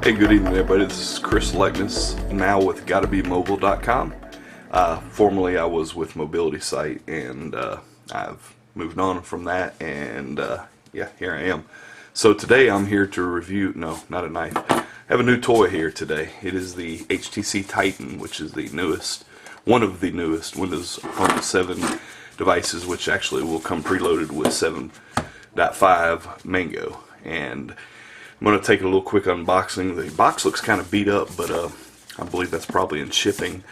Hey, good evening everybody, this is Chris Legness, now with GottaBeMobile.com. Formerly I was with Mobility Site, and I've moved on from that, and yeah, here I am. So today I'm here to review, no, not a knife, I have a new toy here today. It is the HTC Titan, which is the newest, one of the newest Windows Phone 7 devices, which actually will come preloaded with 7.5 Mango. And I'm going to take a little quick unboxing. The box looks kind of beat up, but I believe that's probably in shipping.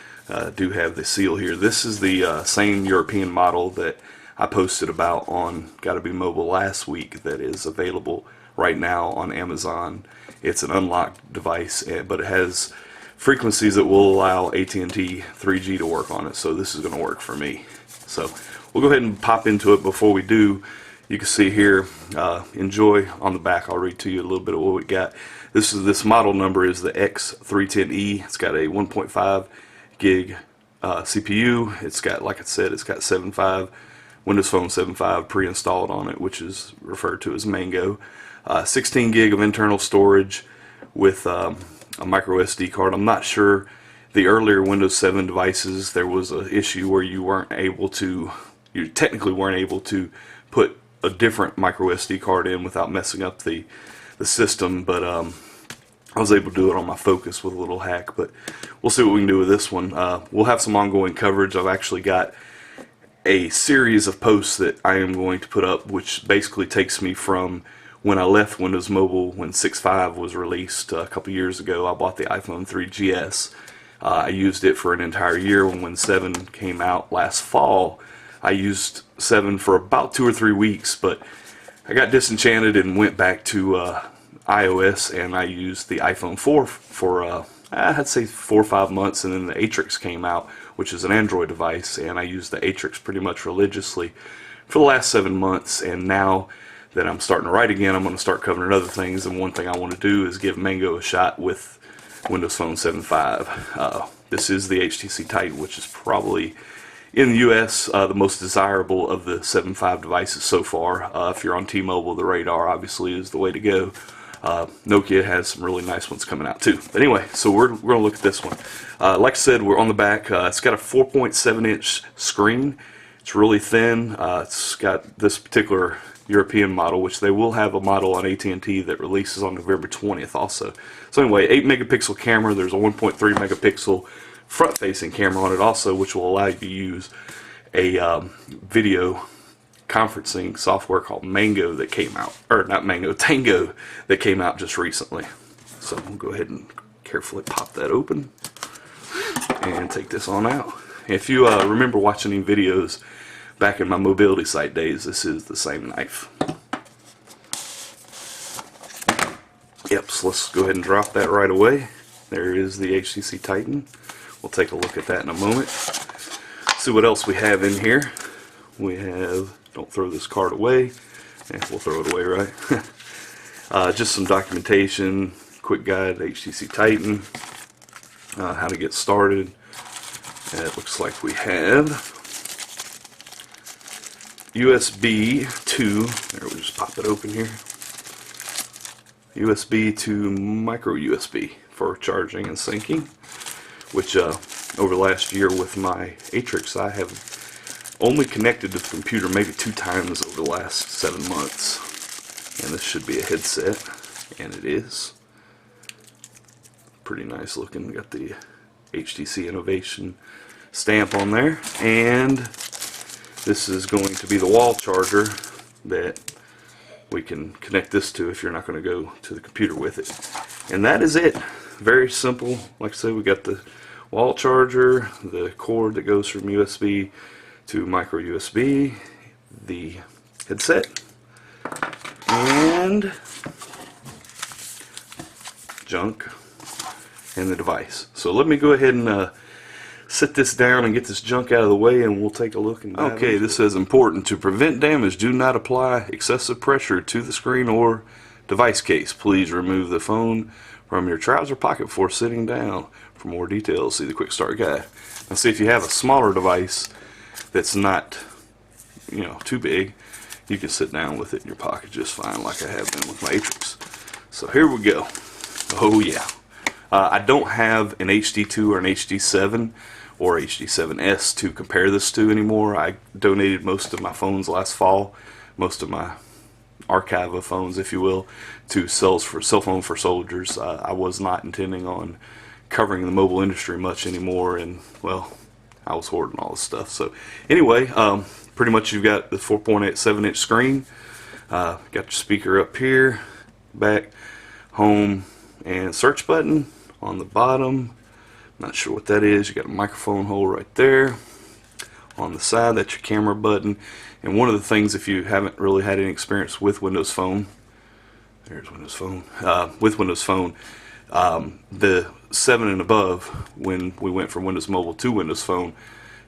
Do have the seal here. This is the same European model that I posted about on Gotta Be Mobile last week that is available right now on Amazon. It's an unlocked device, but it has frequencies that will allow AT&T 3G to work on it, so this is going to work for me. So we'll go ahead and pop into it. Before we do, you can see here, enjoy on the back. I'll read to you a little bit of what we got. This model number is the X310E. It's got a 1.5 gig CPU. It's got, like I said, it's got 7.5 Windows Phone 7.5 pre-installed on it, which is referred to as Mango. 16 gig of internal storage with a micro SD card. I'm not sure, the earlier Windows 7 devices, there was an issue where you technically weren't able to put a different micro SD card in without messing up the system, but I was able to do it on my Focus with a little hack. But we'll see what we can do with this one. We'll have some ongoing coverage. I've actually got a series of posts that I am going to put up, which basically takes me from when I left Windows Mobile when 6.5 was released a couple years ago. I bought the iPhone 3GS. I used it for an entire year. When 7 came out last fall, I used 7 for about 2 or 3 weeks, but I got disenchanted and went back to iOS, and I used the iPhone 4 for I'd say 4 or 5 months, and then the Atrix came out, which is an Android device, and I used the Atrix pretty much religiously for the last 7 months. And now that I'm starting to write again, I'm going to start covering other things, and one thing I want to do is give Mango a shot with Windows Phone 7.5. This is the HTC Titan, which is probably in the US, the most desirable of the 7.5 devices so far. If you're on T-Mobile, the Radar obviously is the way to go. Nokia has some really nice ones coming out too. But anyway, so we're going to look at this one. Like I said, we're on the back. It's got a 4.7 inch screen. It's really thin. It's got this particular European model, which they will have a model on AT&T that releases on November 20th also. So anyway, 8 megapixel camera. There's a 1.3 megapixel front-facing camera on it also, which will allow you to use a video conferencing software called Mango that came out, or not Mango, Tango, that came out just recently. So we'll go ahead and carefully pop that open and take this on out. If you remember watching any videos back in my Mobility Site days, this is the same knife. Yep, so let's go ahead and drop that right away. There is the HTC Titan. We'll take a look at that in a moment. See what else we have in here. We have, don't throw this card away. We'll throw it away, right? Just some documentation, quick guide to HTC Titan, how to get started. It looks like we have USB to, there, we'll just pop it open here. USB to micro USB for charging and syncing, which over the last year with my Atrix, I have only connected to the computer maybe 2 times over the last 7 months. And this should be a headset, and it is. Pretty nice looking. Got the HTC Innovation stamp on there, and this is going to be the wall charger that we can connect this to if you're not going to go to the computer with it. And that is it. Very simple. Like I said, we got the wall charger, the cord that goes from USB to micro USB, the headset, and junk, and the device. So let me go ahead and sit this down and get this junk out of the way, and we'll take a look. And okay, this says, important to prevent damage, do not apply excessive pressure to the screen or device case. Please remove the phone from your trouser pocket before sitting down. For more details, see the quick start guide. Now see, if you have a smaller device that's not, too big, you can sit down with it in your pocket just fine, like I have been with my Atrix. So here we go. Oh yeah. I don't have an HD2 or an HD7 or HD7S to compare this to anymore. I donated most of my phones last fall, most of my archive of phones, if you will, to Cell Phone for Soldiers. I was not intending on covering the mobile industry much anymore, and well, I was hoarding all this stuff. So anyway, pretty much you've got the 4.87-inch screen, got your speaker up here, back, home, and search button on the bottom. Not sure what that is. You got a microphone hole right there. On the side, that's your camera button. And one of the things, if you haven't really had any experience with Windows Phone, there's Windows Phone, with Windows Phone, the 7 and above, when we went from Windows Mobile to Windows Phone,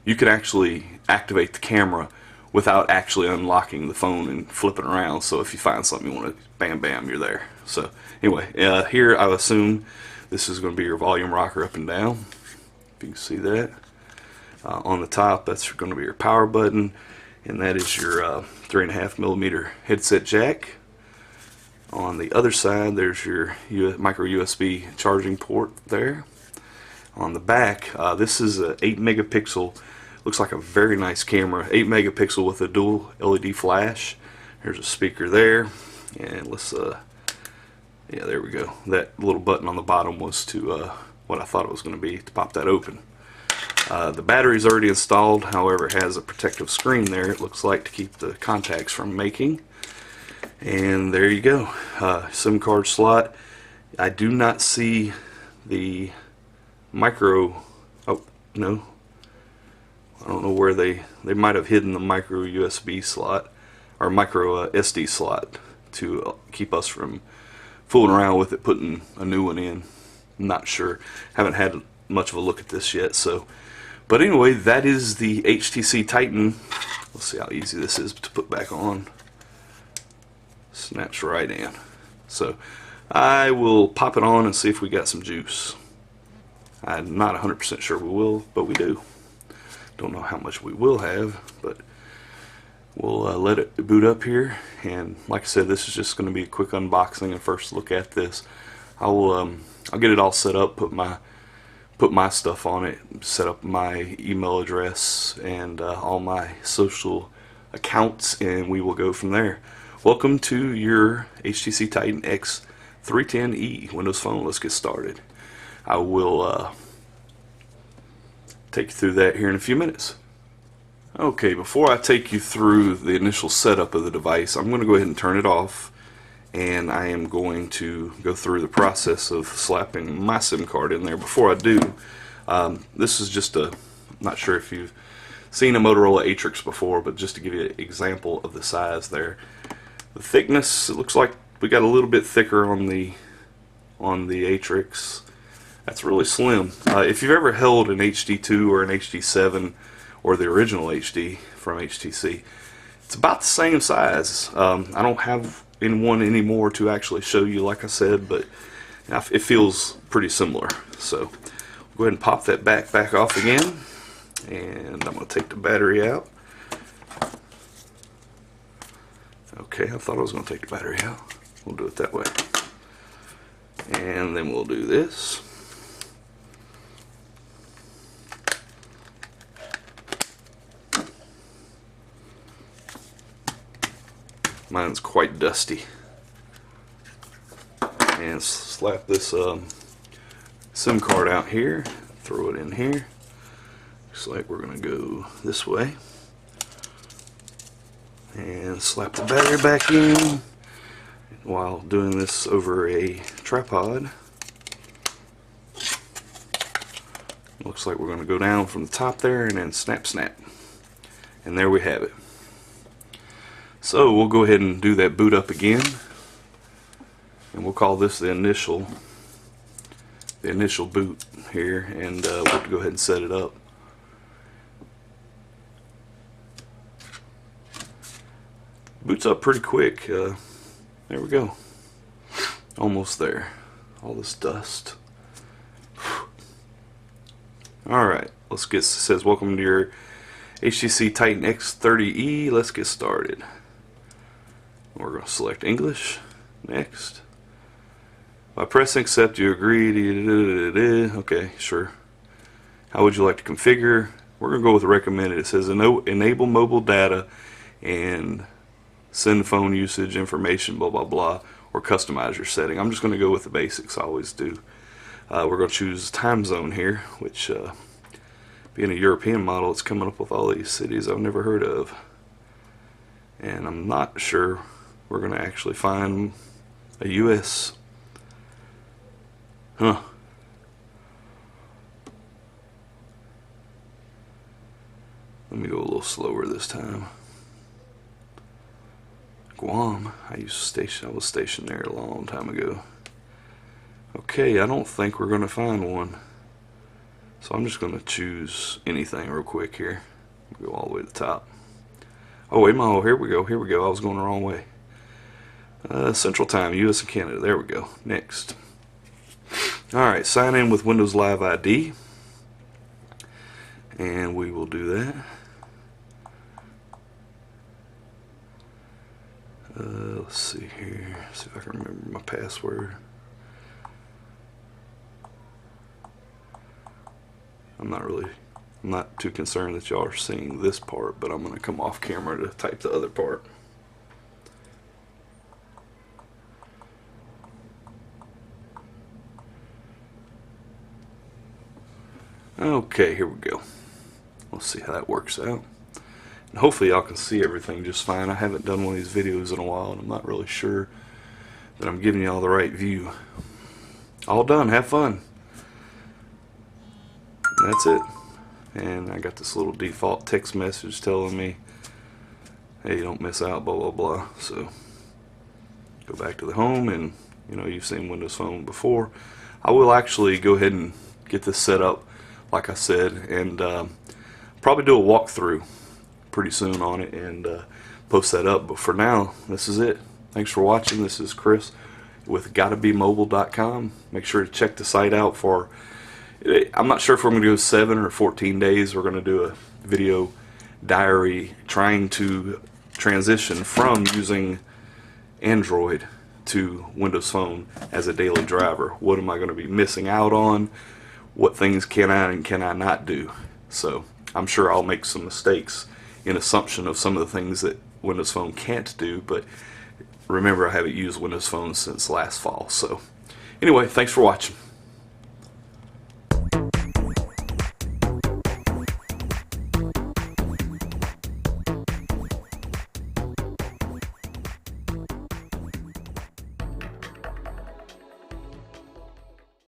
you could actually activate the camera without actually unlocking the phone and flipping around. So if you find something you want to, bam, bam, you're there. So anyway, here I assume this is going to be your volume rocker up and down. If you can see that. On the top, that's going to be your power button, and that is your 3.5mm headset jack. On the other side, there's your micro USB charging port there. On the back, this is a 8 megapixel, looks like a very nice camera, 8 megapixel with a dual LED flash. There's a speaker there, and let's yeah, there we go. That little button on the bottom was to what I thought it was going to be, to pop that open. The battery's already installed, however it has a protective screen there, it looks like, to keep the contacts from making. And there you go, SIM card slot. I do not see the micro, oh no, I don't know where they might have hidden the micro USB slot, or micro SD slot, to keep us from fooling around with it, putting a new one in. I'm not sure, haven't had much of a look at this yet. So, but anyway, that is the HTC Titan. Let's see how easy this is to put back on. Snaps right in. So I will pop it on and see if we got some juice. I'm not 100% sure we will, but we do. Don't know how much we will have, but we'll let it boot up here. And like I said, this is just going to be a quick unboxing and first look at this. I'll get it all set up, put my stuff on it, set up my email address and all my social accounts, and we will go from there. Welcome to your HTC Titan X310e Windows Phone. Let's get started. I will take you through that here in a few minutes. Okay, before I take you through the initial setup of the device, I'm going to go ahead and turn it off, and I am going to go through the process of slapping my SIM card in there. Before I do, this is just I'm not sure if you've seen a Motorola Atrix before, but just to give you an example of the size there. The thickness, it looks like we got a little bit thicker on the Atrix. That's really slim. If you've ever held an HD2 or an HD7 or the original HD from HTC, it's about the same size. I don't have one anymore to actually show you, like I said, but it feels pretty similar. So go ahead and pop that back off again, and I'm going to take the battery out. Okay, I thought I was going to take the battery out. We'll do it that way. And then we'll do this. Mine's quite dusty. And slap this SIM card out here, throw it in here. Looks like we're going to go this way. And slap the battery back in while doing this over a tripod. Looks like we're going to go down from the top there and then snap. And there we have it. So we'll go ahead and do that boot up again, and we'll call this the initial boot here, and we'll go ahead and set it up. Boots up pretty quick. There we go. Almost there. All this dust. Alright, let's get, it says welcome to your HTC Titan X30e. Let's get started. We're going to select English. Next. By pressing accept, you agree. Okay, sure. How would you like to configure? We're going to go with recommended. It says enable mobile data and send phone usage information, blah, blah, blah, or customize your setting. I'm just going to go with the basics I always do. We're going to choose time zone here, which being a European model, it's coming up with all these cities I've never heard of. And I'm not sure we're going to actually find a US. Huh. Let me go a little slower this time. Guam. I was stationed there a long time ago. Okay, I don't think we're going to find one. So I'm just going to choose anything real quick here. Go all the way to the top. Oh, wait a minute. Here we go. Here we go. I was going the wrong way. Central Time, US and Canada. There we go. Next. Alright, sign in with Windows Live ID. And we will do that. Let's see here. See if I can remember my password. I'm not too concerned that y'all are seeing this part, but I'm going to come off camera to type the other part. Okay, here we go. Let's see how that works out. And hopefully y'all can see everything just fine. I haven't done one of these videos in a while, and I'm not really sure that I'm giving y'all the right view. All done. Have fun. And that's it. And I got this little default text message telling me, hey, don't miss out, blah, blah, blah. So go back to the home, and you've seen Windows Phone before. I will actually go ahead and get this set up like I said, and probably do a walkthrough pretty soon on it and post that up. But for now, this is it. Thanks for watching. This is Chris with GottaBeMobile.com. Make sure to check the site out for, I'm not sure if we're going to go 7 or 14 days. We're going to do a video diary trying to transition from using Android to Windows Phone as a daily driver. What am I going to be missing out on? What things can I and can I not do? So I'm sure I'll make some mistakes in assumption of some of the things that Windows Phone can't do, but remember, I haven't used Windows Phone since last fall. So anyway, thanks for watching.